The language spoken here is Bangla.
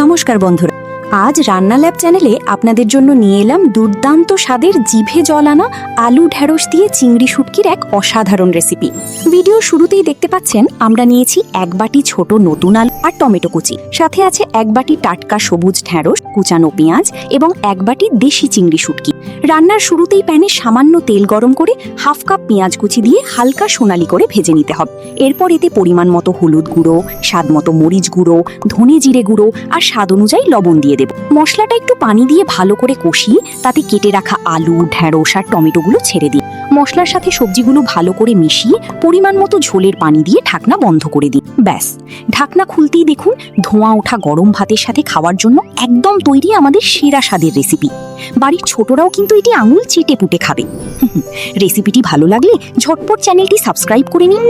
নমস্কার বন্ধুরা, আজ রান্না ল্যাব চ্যানেলে আপনাদের জন্য নিয়ে এলাম দুর্দান্ত স্বাদের জিভে জল আনা আলু ঢ্যাঁড়স দিয়ে চিংড়ি শুটকির এক অসাধারণ রেসিপি। ভিডিও শুরুতেই দেখতে পাচ্ছেন আমরা নিয়েছি এক বাটি ছোট নতুন আলু আর টমেটো কুচি, সাথে আছে এক বাটি টাটকা সবুজ ঢ্যাঁড়স, কুচানো পেঁয়াজ এবং এক বাটি দেশি চিংড়ি শুটকি। রান্নার শুরুতেই প্যানে সামান্য তেল গরম করে হাফ কাপ পেঁয়াজ কুচি দিয়ে হালকা সোনালি করে ভেজে নিতে হবে। এরপর এতে পরিমাণ মতো হলুদ গুঁড়ো, স্বাদ মতো মরিচ গুঁড়ো, ধনে জিরে গুঁড়ো আর স্বাদ অনুযায়ী লবণ দিয়ে দেব। মশলাটা একটু পানি দিয়ে ভালো করে কষিয়ে তাতে কেটে রাখা আলু, ঢ্যাঁড়স আর টমেটোগুলো ছেড়ে দিই। মশলার সাথে সবজিগুলো ভালো করে মিশিয়ে পরিমাণ মতো ঝোলের পানি দিয়ে ঢাকনা বন্ধ করে দিই। ব্যাস, ঢাকনা খুলতেই দেখুন ধোঁয়া ওঠা গরম ভাতের সাথে খাওয়ার জন্য একদম তৈরি আমাদের সেরা স্বাদের রেসিপি। বাড়ির ছোটরাও কিন্তু এটি আঙুল চেটে পুটে খাবে। রেসিপিটি ভালো লাগলে ঝটপট চ্যানেলটি সাবস্ক্রাইব করে নিন।